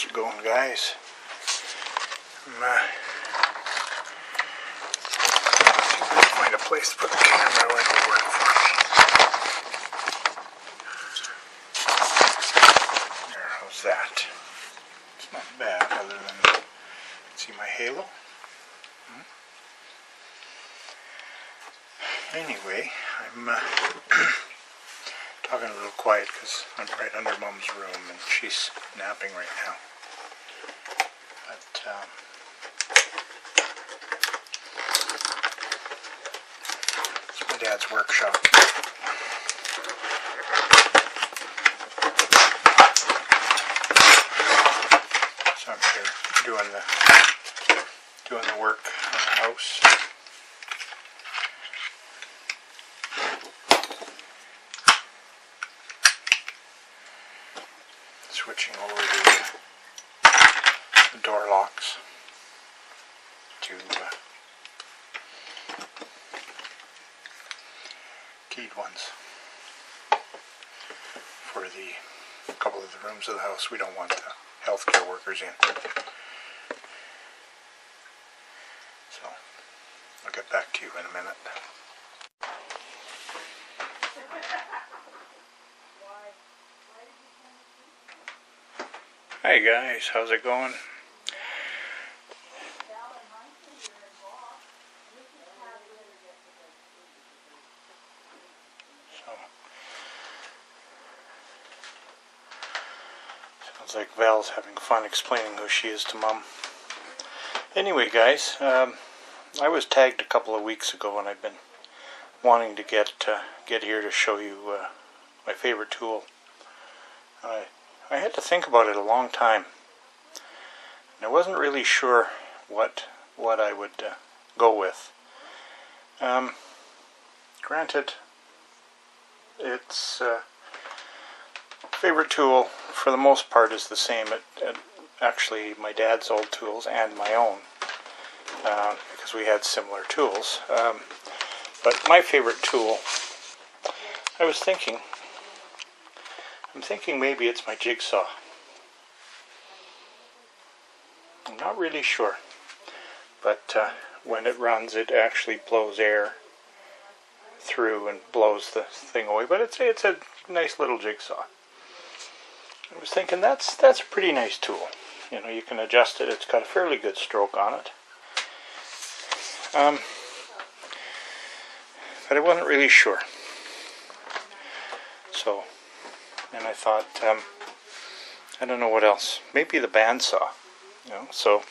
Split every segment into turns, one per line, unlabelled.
How's it going, guys? I'm find a place to put the camera where it'll work for me. There, how's that? It's not bad, other than, see my halo? Anyway, I'm talking a little quiet because I'm right under Mom's room and she's napping right now. But it's my dad's workshop. So I'm here doing the work on the house. Switching over the door locks to keyed ones for the couple of the rooms of the house we don't want the healthcare workers in. So I'll get back to you in a minute. Hi guys, how's it going? Sounds like Val's having fun explaining who she is to Mom. Anyway guys, I was tagged a couple of weeks ago and I've been wanting to get here to show you my favorite tool. I had to think about it a long time, and I wasn't really sure what I would go with. Granted, its favorite tool for the most part is the same. Actually, my dad's old tools and my own, because we had similar tools. But my favorite tool, I'm thinking maybe it's my jigsaw. I'm not really sure, but when it runs it actually blows air through and blows the thing away, but it's a nice little jigsaw. I was thinking that's a pretty nice tool. You know, you can adjust it. It's got a fairly good stroke on it. But I wasn't really sure. So, and I thought, I don't know what else. Maybe the bandsaw. You know, so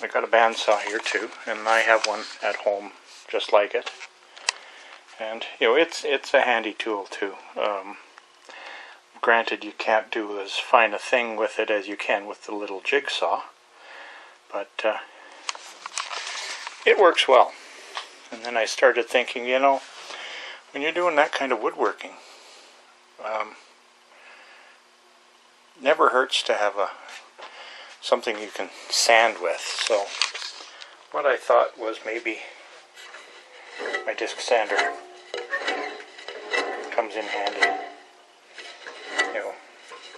I got a bandsaw here too, and I have one at home just like it. And you know, it's a handy tool too. Granted, you can't do as fine a thing with it as you can with the little jigsaw, but it works well. And then I started thinking, you know, when you're doing that kind of woodworking, never hurts to have something you can sand with. So what I thought was maybe my disc sander comes in handy. You know,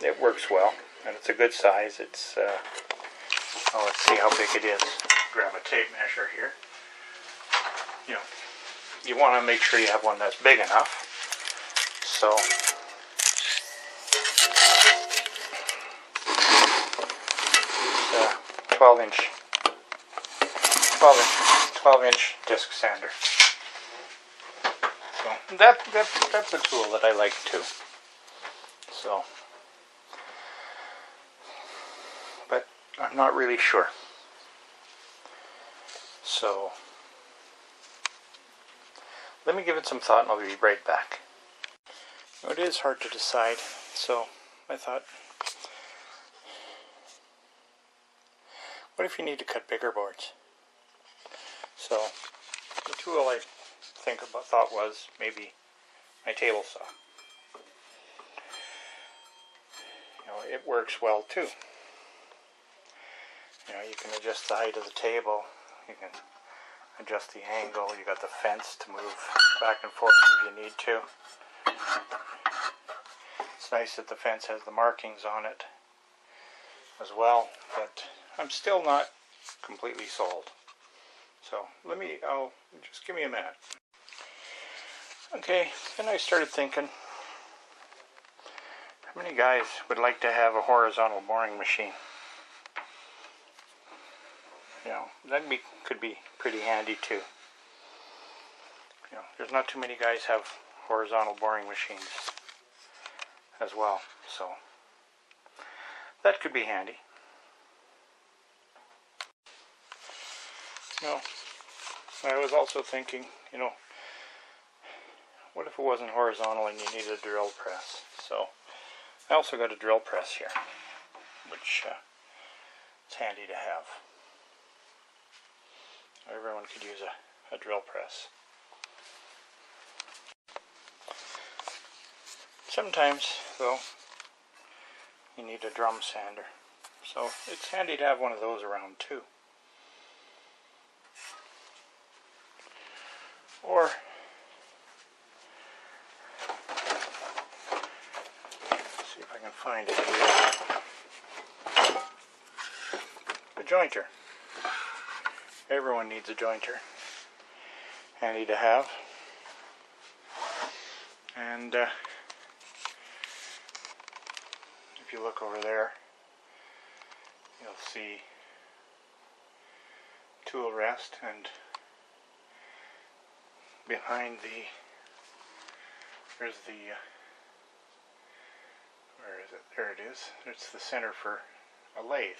it works well, and it's a good size. It's well, let's see how big it is. Grab a tape measure here. You know, you want to make sure you have one that's big enough. So 12 inch disc sander. So that's a tool that I like too. So, but I'm not really sure. So let me give it some thought and I'll be right back. It is hard to decide, so I thought, what if you need to cut bigger boards? So the tool I thought was maybe my table saw. You know, it works well too. You know, you can adjust the height of the table, you can adjust the angle, you got the fence to move back and forth if you need to. It's nice that the fence has the markings on it as well, but I'm still not completely sold. So just give me a minute. Okay, then I started thinking, how many guys would like to have a horizontal boring machine? You know, could be pretty handy too. You know, there's not too many guys have horizontal boring machines as well, so that could be handy. You know, I was also thinking, you know, what if it wasn't horizontal and you needed a drill press? So I also got a drill press here, which is handy to have. Everyone could use a drill press. Sometimes, though, you need a drum sander. So it's handy to have one of those around too. Or see if I can find it here. A jointer. Everyone needs a jointer. Handy to have. And if you look over there, you'll see tool rest, and behind there's the where is it? There it is. It's the center for a lathe.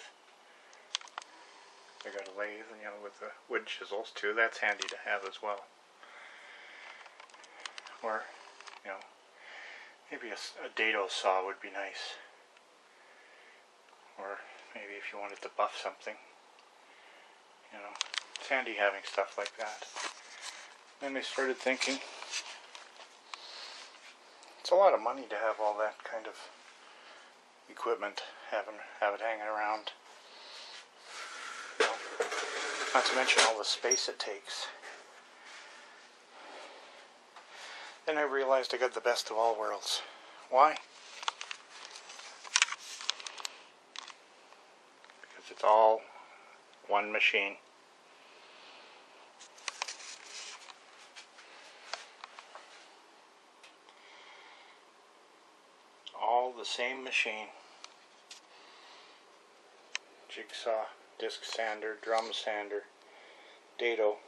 I got a lathe, and you know, with the wood chisels too. That's handy to have as well. Or, you know, maybe a dado saw would be nice. Or maybe if you wanted to buff something, you know, it's handy having stuff like that. Then I started thinking, it's a lot of money to have all that kind of equipment, have it hanging around. You know, not to mention all the space it takes. Then I realized I got the best of all worlds. Why? Because it's all one machine. All the same machine. Jigsaw, disc sander, drum sander, dado,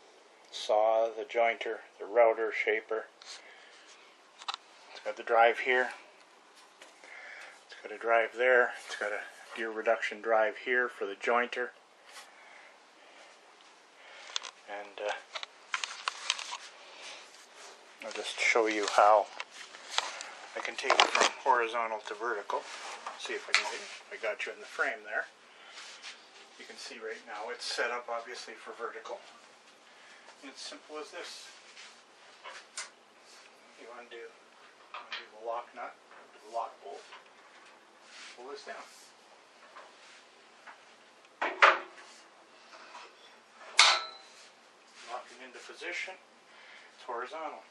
saw, the jointer, the router, shaper. It's got the drive here. It's got a drive there. It's got a gear reduction drive here for the jointer. And I'll just show you how I can take it from horizontal to vertical. See if I can get it. I got you in the frame there. You can see right now it's set up obviously for vertical. And it's simple as this. You undo the lock nut, the lock bolt, pull this down. Lock it into position. It's horizontal.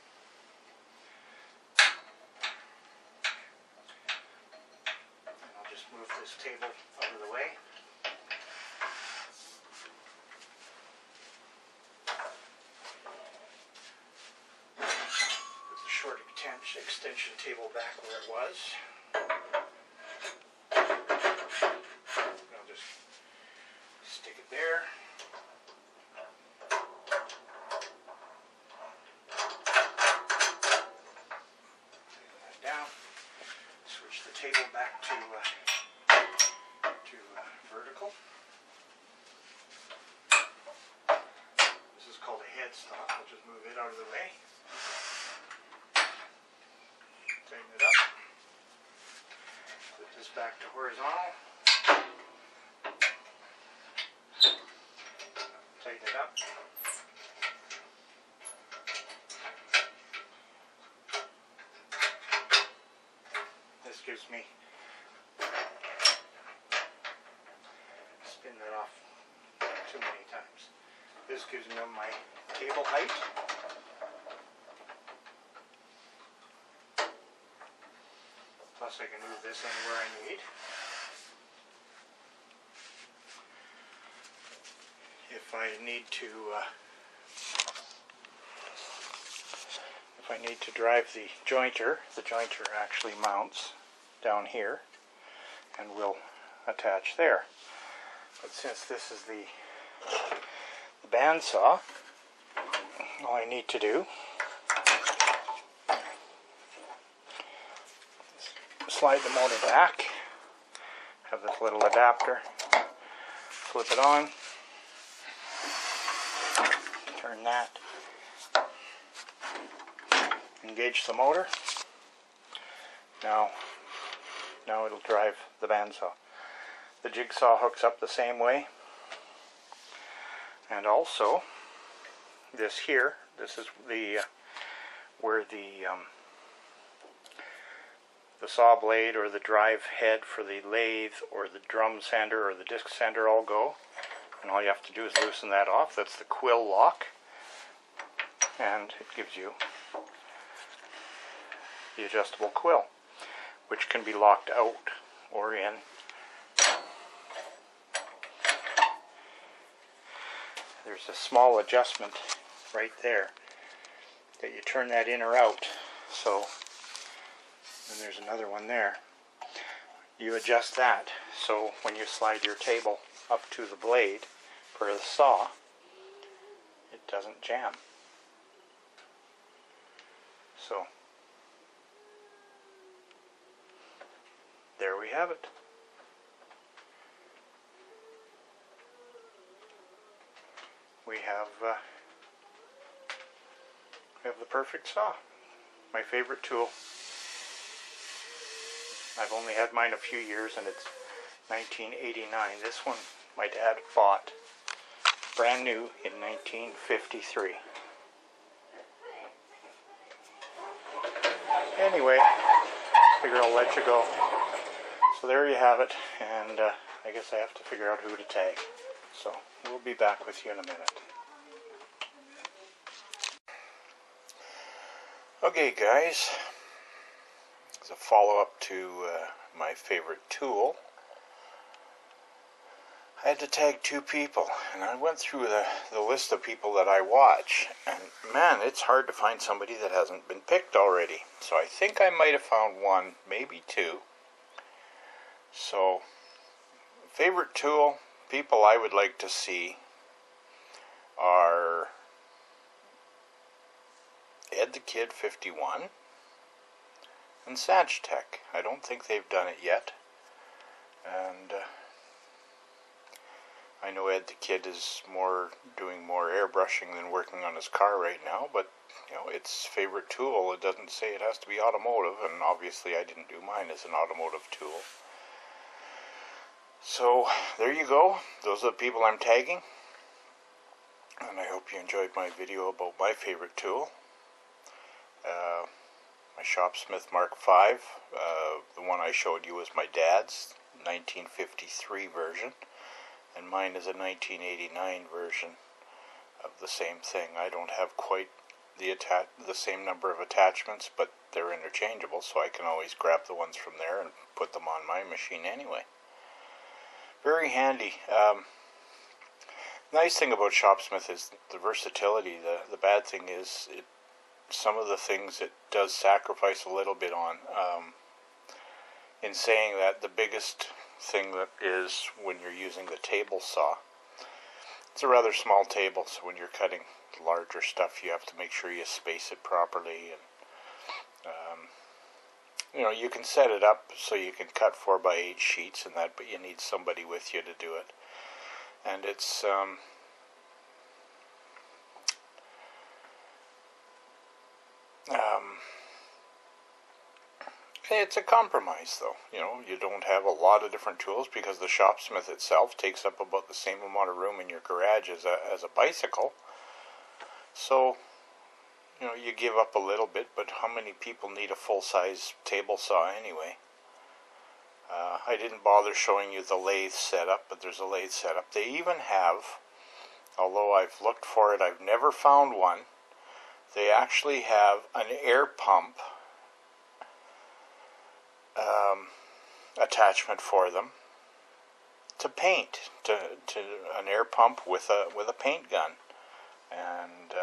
And I'll just move this table out of the way. Extension table back where it was. I'll just stick it there. Take that down. Switch the table back to vertical. This is called a headstock. I'll just move it out of the way. Tighten it up. Put this back to horizontal. Tighten it up. This gives me, spin that off too many times. This gives me my table height. Plus Plus I can move this anywhere I need. If I need to drive the jointer actually mounts down here and will attach there. But since this is the bandsaw, all I need to do is slide the motor back, have this little adapter, flip it on, turn that, engage the motor. Now it'll drive the bandsaw. The jigsaw hooks up the same way, and also this here, this is the where the saw blade or the drive head for the lathe or the drum sander or the disc sander all go, and all you have to do is loosen that off. That's the quill lock, and it gives you the adjustable quill, which can be locked out or in. There's a small adjustment right there that you turn that in or out. So, and there's another one there. You adjust that so when you slide your table up to the blade for the saw, it doesn't jam. So, there we have it. We have the perfect saw. My favorite tool. I've only had mine a few years, and it's 1989. This one my dad bought brand new in 1953. Anyway, figure I'll let you go. So there you have it, and I guess I have to figure out who to tag. So we'll be back with you in a minute. Okay guys, as a follow-up to my favorite tool, I had to tag 2 people, and I went through the list of people that I watch, and man, it's hard to find somebody that hasn't been picked already. So I think I might have found 1, maybe 2. So, favorite tool, people I would like to see are Edthekid51 and Saunchtech. I don't think they've done it yet, and I know Edthekid is doing more airbrushing than working on his car right now, but you know, its favorite tool, it doesn't say it has to be automotive, and obviously I didn't do mine as an automotive tool. So there you go, those are the people I'm tagging, and I hope you enjoyed my video about my favorite tool. My Shopsmith Mark V, the one I showed you was my dad's 1953 version, and mine is a 1989 version of the same thing. I don't have quite the same number of attachments, but they're interchangeable, so I can always grab the ones from there and put them on my machine anyway. Very handy. Nice thing about Shopsmith is the versatility. The bad thing is some of the things it does sacrifice a little bit on. In saying that, the biggest thing that is when you're using the table saw, it's a rather small table, so when you're cutting larger stuff you have to make sure you space it properly, and you know, you can set it up so you can cut 4x8 sheets and that, but you need somebody with you to do it. And it's it's a compromise, though. You know, you don't have a lot of different tools because the Shopsmith itself takes up about the same amount of room in your garage as a bicycle. So, you know, you give up a little bit, but how many people need a full-size table saw anyway? I didn't bother showing you the lathe setup, but there's a lathe setup. They even have, although I've looked for it, I've never found one, they actually have an air pump attachment for them to paint, to an air pump with a paint gun. And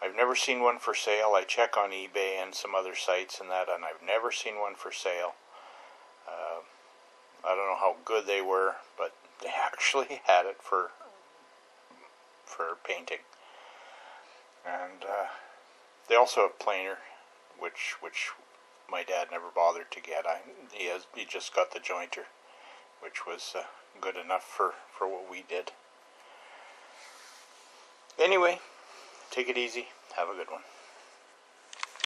I've never seen one for sale. I check on eBay and some other sites and that, and I've never seen one for sale. I don't know how good they were, but they actually had it for painting. And they also have planer, which my dad never bothered to get. He just got the jointer, which was good enough for what we did. Anyway, take it easy. Have a good one.